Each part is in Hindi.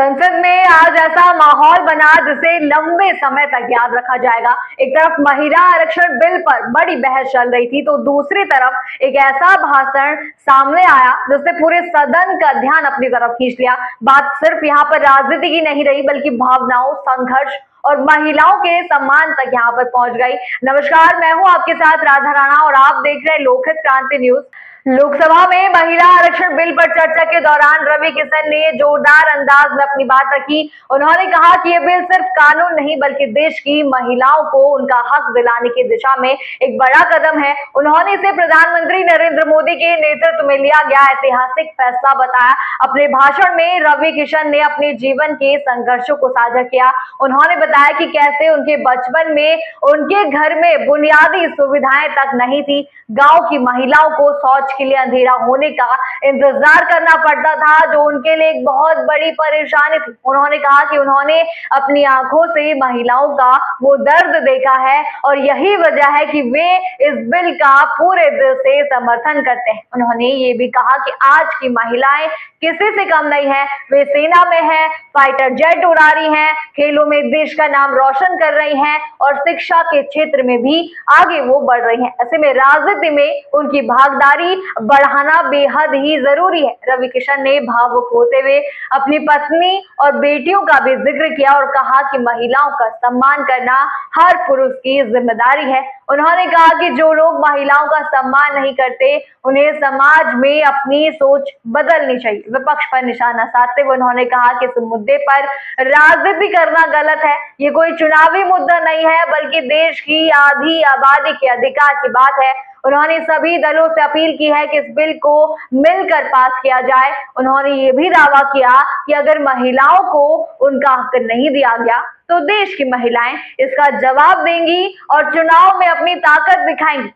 संसद में आज ऐसा माहौल बना जिसे लंबे समय तक याद रखा जाएगा। एक तरफ महिला आरक्षण बिल पर बड़ी बहस चल रही थी, तो दूसरी तरफ एक ऐसा भाषण सामने आया जिसने पूरे सदन का ध्यान अपनी तरफ खींच लिया। बात सिर्फ यहाँ पर राजनीति की नहीं रही, बल्कि भावनाओं, संघर्ष और महिलाओं के सम्मान तक यहाँ पर पहुंच गई। नमस्कार, मैं हूँ आपके साथ राधा राणा और आप देख रहे हैं लोकहित क्रांति न्यूज। लोकसभा में महिला आरक्षण बिल पर चर्चा के दौरान रवि किशन ने जोरदार अंदाज में अपनी बात रखी। उन्होंने कहा कि यह बिल सिर्फ कानून नहीं, बल्कि देश की महिलाओं को उनका हक दिलाने की दिशा में एक बड़ा कदम है। उन्होंने इसे प्रधानमंत्री नरेंद्र मोदी के नेतृत्व में लिया गया ऐतिहासिक फैसला बताया। अपने भाषण में रवि किशन ने अपने जीवन के संघर्षों को साझा किया। उन्होंने बताया कि कैसे उनके बचपन में उनके घर में बुनियादी सुविधाएं तक नहीं थी। गांव की महिलाओं को शौच के लिए अंधेरा होने का इंतजार करना पड़ता था, जो उनके लिए एक बहुत बड़ी परेशानी थी। उन्होंने कहा कि उन्होंने अपनी आंखों से महिलाओं का वो दर्द देखा है और यही वजह है कि वे इस बिल का पूरे दिल से समर्थन करते हैं। उन्होंने ये भी कहा कि आज की महिलाएं किसी से कम नहीं है। वे सेना में है, फाइटर जेट उड़ा रही हैं, खेलों में देश का नाम रोशन कर रही हैं और शिक्षा के क्षेत्र में भी आगे वो बढ़ रही हैं। ऐसे में राजनीति में उनकी भागीदारी बढ़ाना बेहद ही जरूरी है। रवि किशन ने भावुक होते हुए अपनी पत्नी और बेटियों का भी जिक्र किया और कहा कि महिलाओं का सम्मान करना हर पुरुष की जिम्मेदारी है। उन्होंने कहा कि जो लोग महिलाओं का सम्मान नहीं करते, उन्हें समाज में अपनी सोच बदलनी चाहिए। विपक्ष पर निशाना साधते हुए उन्होंने कहा कि इस मुद्दे पर राजनीति करना गलत है। ये कोई चुनावी मुद्दा नहीं है, बल्कि देश की आधी आबादी के अधिकार की बात है। उन्होंने सभी दलों से अपील की है कि इस बिल को मिलकर पास किया जाए। उन्होंने ये भी दावा किया कि अगर महिलाओं को उनका हक नहीं दिया गया, तो देश की महिलाएं इसका जवाब देंगी और चुनाव में अपनी ताकत दिखाएंगी।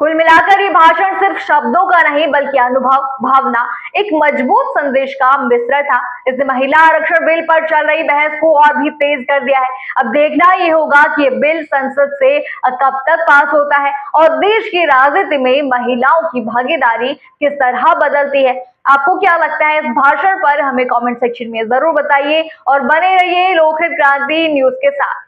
कुल मिलाकर ये भाषण सिर्फ शब्दों का नहीं, बल्कि अनुभव, भावना, एक मजबूत संदेश का मिश्रण था। इसने महिला आरक्षण बिल पर चल रही बहस को और भी तेज कर दिया है। अब देखना ये होगा कि ये बिल संसद से कब तक पास होता है और देश की राजनीति में महिलाओं की भागीदारी किस तरह बदलती है। आपको क्या लगता है इस भाषण पर? हमें कमेंट सेक्शन में जरूर बताइए और बने रहिए लोकहित क्रांति न्यूज के साथ।